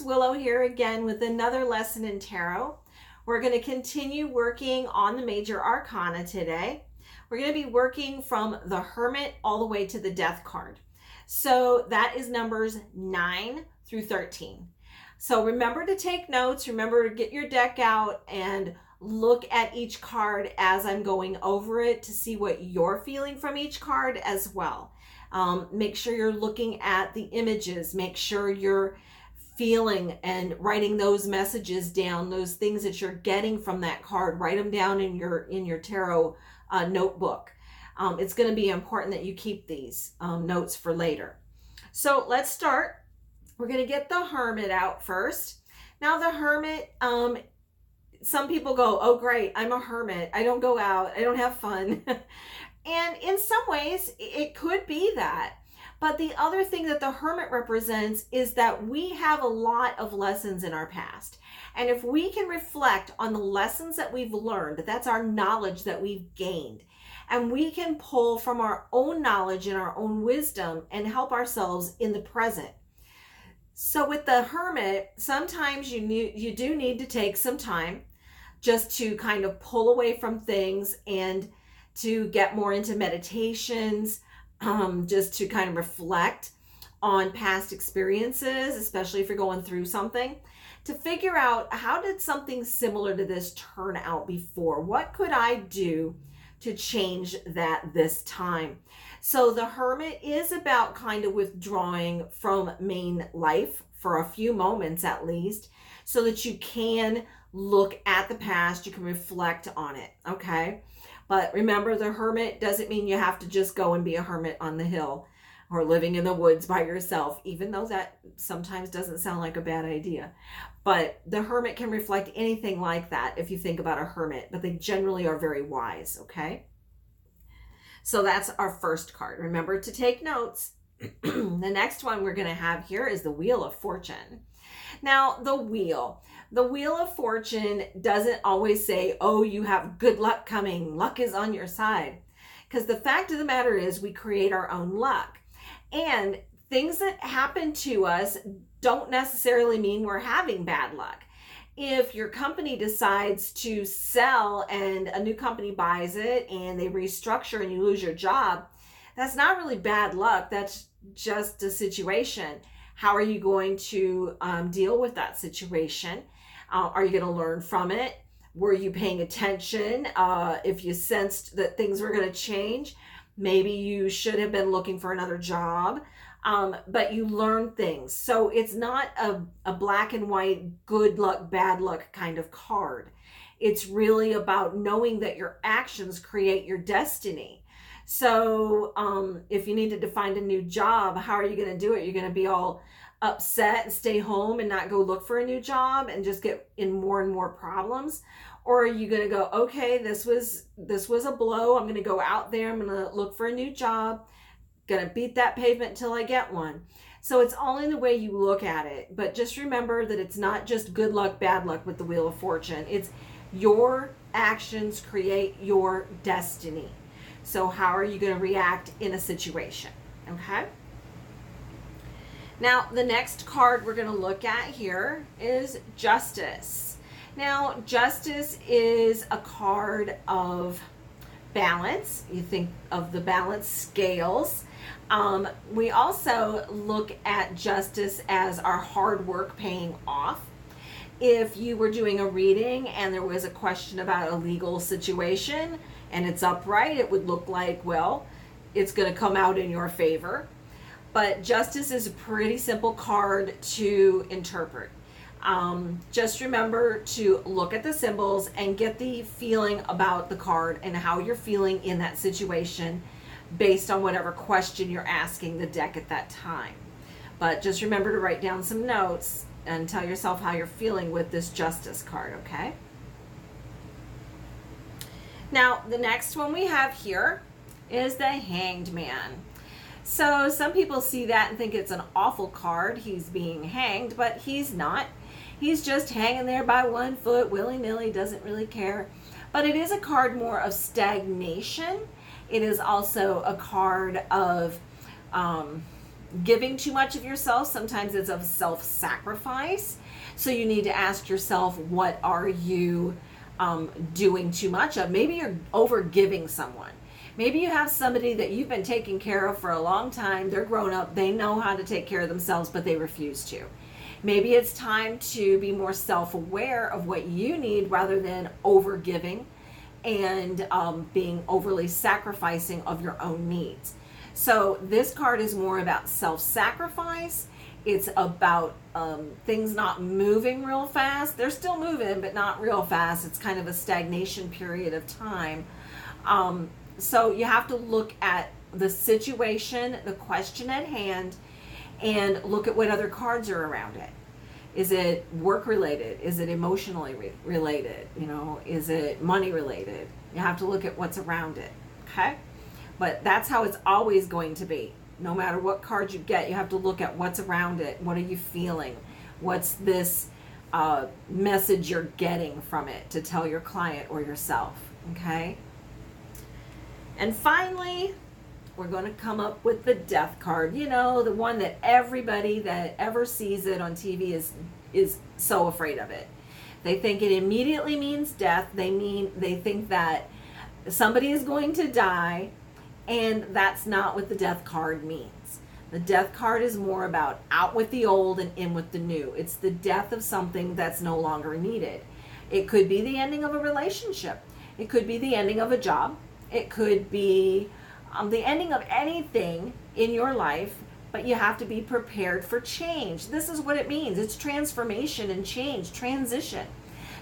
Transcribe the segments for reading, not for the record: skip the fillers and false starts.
Willow here again with another lesson in tarot. We're going to continue working on the major arcana today. We're going to be working from the Hermit all the way to the Death card. So that is numbers 9 through 13. So remember to take notes, remember to get your deck out and look at each card as I'm going over it to see what you're feeling from each card as well. Make sure you're looking at the images, make sure you're feeling and writing those messages down, those things that you're getting from that card. Write them down in your tarot notebook. It's going to be important that you keep these notes for later. So let's start. We're going to get the Hermit out first. Now the Hermit, some people go, oh great, I'm a hermit, I don't go out, I don't have fun. And in some ways it could be that. But the other thing that the Hermit represents is that we have a lot of lessons in our past. And if we can reflect on the lessons that we've learned, that's our knowledge that we've gained, and we can pull from our own knowledge and our own wisdom and help ourselves in the present. So with the Hermit, sometimes you do need to take some time just to kind of pull away from things and to get more into meditations, just to kind of reflect on past experiences, especially if you're going through something, to figure out, how did something similar to this turn out before? What could I do to change that this time? So the Hermit is about kind of withdrawing from main life for a few moments at least, so that you can look at the past, you can reflect on it, okay? But remember, the Hermit doesn't mean you have to just go and be a hermit on the hill or living in the woods by yourself, even though that sometimes doesn't sound like a bad idea. But the Hermit can reflect anything like that if you think about a hermit, but they generally are very wise, okay? So that's our first card. Remember to take notes. The next one we're going to have here is the Wheel of Fortune. Now, the Wheel of Fortune doesn't always say, oh, you have good luck coming, luck is on your side. Because the fact of the matter is we create our own luck. And things that happen to us don't necessarily mean we're having bad luck. If your company decides to sell and a new company buys it and they restructure and you lose your job, that's not really bad luck. That's just a situation. How are you going to deal with that situation? Are you going to learn from it? Were you paying attention? If you sensed that things were going to change, maybe you should have been looking for another job. But you learn things. So it's not a black and white, good luck, bad luck kind of card. It's really about knowing that your actions create your destiny. So if you needed to find a new job, how are you going to do it? You're going to be all upset and stay home and not go look for a new job and just get in more and more problems? Or are you going to go, okay, this was a blow. I'm going to go out there. I'm going to look for a new job. Going to beat that pavement until I get one. So it's all in the way you look at it. But just remember that it's not just good luck, bad luck with the Wheel of Fortune. It's your actions create your destiny. So how are you going to react in a situation? Okay. Now, the next card we're going to look at here is Justice. Now, Justice is a card of balance. You think of the balance scales. We also look at Justice as our hard work paying off. If you were doing a reading and there was a question about a legal situation and it's upright, it would look like, well, it's going to come out in your favor. But Justice is a pretty simple card to interpret. Just remember to look at the symbols and get the feeling about the card and how you're feeling in that situation based on whatever question you're asking the deck at that time. But just remember to write down some notes and tell yourself how you're feeling with this Justice card, okay? Now, the next one we have here is the Hanged Man. So some people see that and think it's an awful card. He's being hanged, but he's not. He's just hanging there by one foot, willy-nilly, doesn't really care. But it is a card more of stagnation. It is also a card of giving too much of yourself. Sometimes it's of self-sacrifice. So you need to ask yourself, what are you doing too much of? Maybe you're over giving someone. Maybe you have somebody that you've been taking care of for a long time. They're grown up. They know how to take care of themselves, but they refuse to. Maybe it's time to be more self-aware of what you need rather than over giving and being overly sacrificing of your own needs. So this card is more about self-sacrifice. It's about things not moving real fast. They're still moving, but not real fast. It's kind of a stagnation period of time. So you have to look at the situation, the question at hand, and look at what other cards are around it. Is it work related? Is it emotionally related? You know, is it money related? You have to look at what's around it, okay? But that's how it's always going to be. No matter what card you get, you have to look at what's around it. What are you feeling? What's this message you're getting from it to tell your client or yourself, okay? And finally, we're going to come up with the death card. You know, the one that everybody that ever sees it on TV is so afraid of it. They think it immediately means death. They think that somebody is going to die, and that's not what the death card means. The death card is more about out with the old and in with the new. It's the death of something that's no longer needed. It could be the ending of a relationship. It could be the ending of a job. It could be the ending of anything in your life, but you have to be prepared for change. This is what it means. It's transformation and change, transition.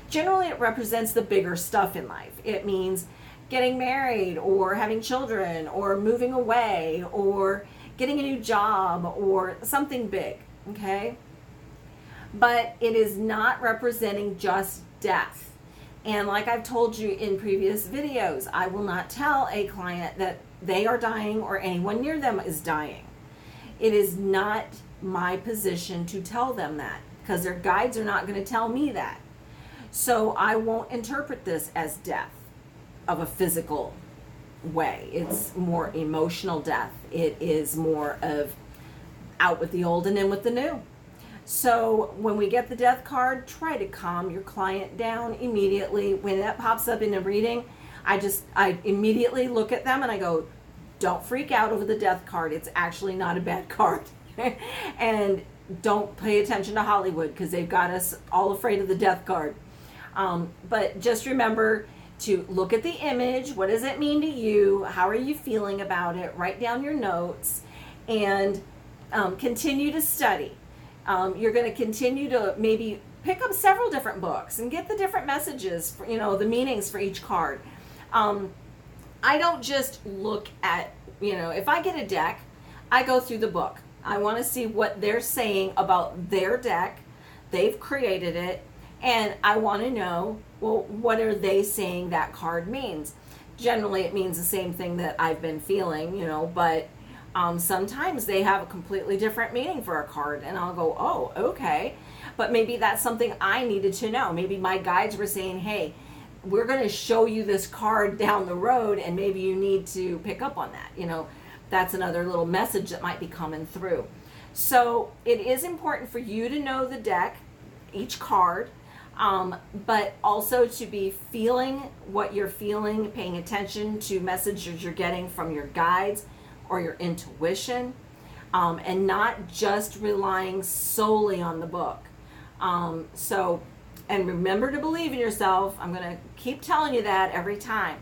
Generally, it represents the bigger stuff in life. It means getting married or having children or moving away or getting a new job or something big, okay? But it is not representing just death. And like I've told you in previous videos, I will not tell a client that they are dying or anyone near them is dying. It is not my position to tell them that because their guides are not going to tell me that. So I won't interpret this as death of a physical way. It's more emotional death. It is more of out with the old and in with the new. So when we get the death card, try to calm your client down immediately. When that pops up in a reading, I immediately look at them and I go, don't freak out over the death card. It's actually not a bad card. And don't pay attention to Hollywood because they've got us all afraid of the death card. But just remember to look at the image. What does it mean to you? How are you feeling about it? Write down your notes and continue to study. You're going to continue to maybe pick up several different books and get the different messages, for, you know, the meanings for each card. I don't just look at, you know, if I get a deck, I go through the book. I want to see what they're saying about their deck. They've created it. And I want to know, well, what are they saying that card means? Generally, it means the same thing that I've been feeling, you know, but sometimes they have a completely different meaning for a card. And I'll go, oh, okay. But maybe that's something I needed to know. Maybe my guides were saying, hey, we're going to show you this card down the road, and maybe you need to pick up on that. You know, that's another little message that might be coming through. So it is important for you to know the deck, each card, but also to be feeling what you're feeling, paying attention to messages you're getting from your guides or your intuition, and not just relying solely on the book. And remember to believe in yourself. I'm going to keep telling you that every time.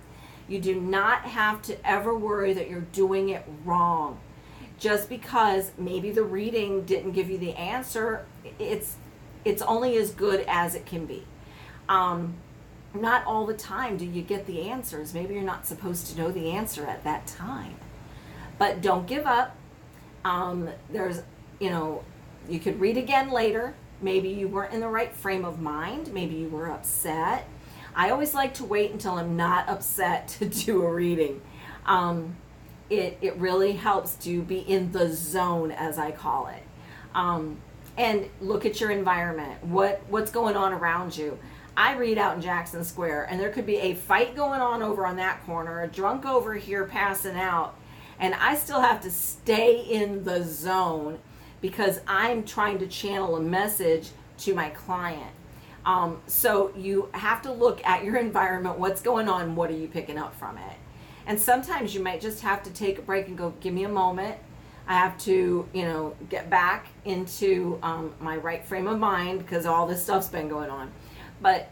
You do not have to ever worry that you're doing it wrong. Just because maybe the reading didn't give you the answer, it's only as good as it can be. Not all the time do you get the answers. Maybe you're not supposed to know the answer at that time. But don't give up. There's, you know, you could read again later. Maybe you weren't in the right frame of mind. Maybe you were upset. I always like to wait until I'm not upset to do a reading. It really helps to be in the zone, as I call it. And look at your environment. What's going on around you? I read out in Jackson Square, and there could be a fight going on over on that corner, a drunk over here passing out, And I still have to stay in the zone because I'm trying to channel a message to my client. So you have to look at your environment, what's going on, what are you picking up from it? And sometimes you might just have to take a break and go, give me a moment. I have to, get back into my right frame of mind because all this stuff's been going on. But,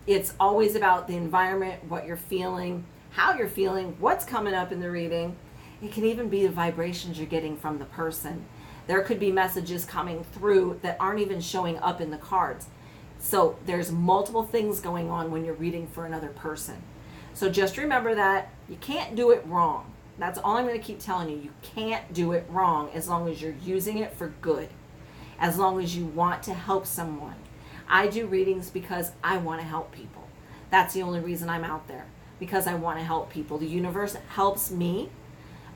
it's always about the environment, what you're feeling, how you're feeling, what's coming up in the reading. It can even be the vibrations you're getting from the person. There could be messages coming through that aren't even showing up in the cards. So there's multiple things going on when you're reading for another person. So just remember that you can't do it wrong. That's all I'm going to keep telling you. You can't do it wrong as long as you're using it for good, as long as you want to help someone. I do readings because I want to help people. That's the only reason I'm out there, because I want to help people. The universe helps me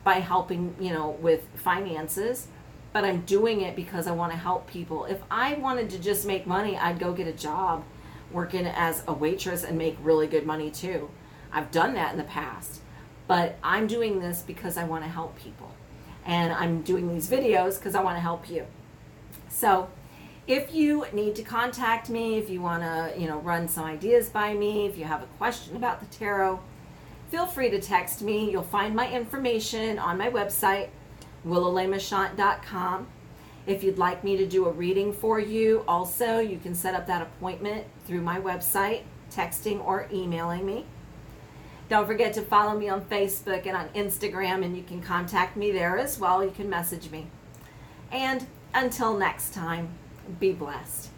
by helping, with finances, but I'm doing it because I want to help people. If I wanted to just make money, I'd go get a job working as a waitress and make really good money too. I've done that in the past, but I'm doing this because I want to help people. And I'm doing these videos because I want to help you. So if you need to contact me, if you want to, run some ideas by me, if you have a question about the tarot, feel free to text me. You'll find my information on my website, willowleymachant.com. If you'd like me to do a reading for you, also, you can set up that appointment through my website, texting or emailing me. Don't forget to follow me on Facebook and on Instagram, and you can contact me there as well. You can message me. And until next time, be blessed.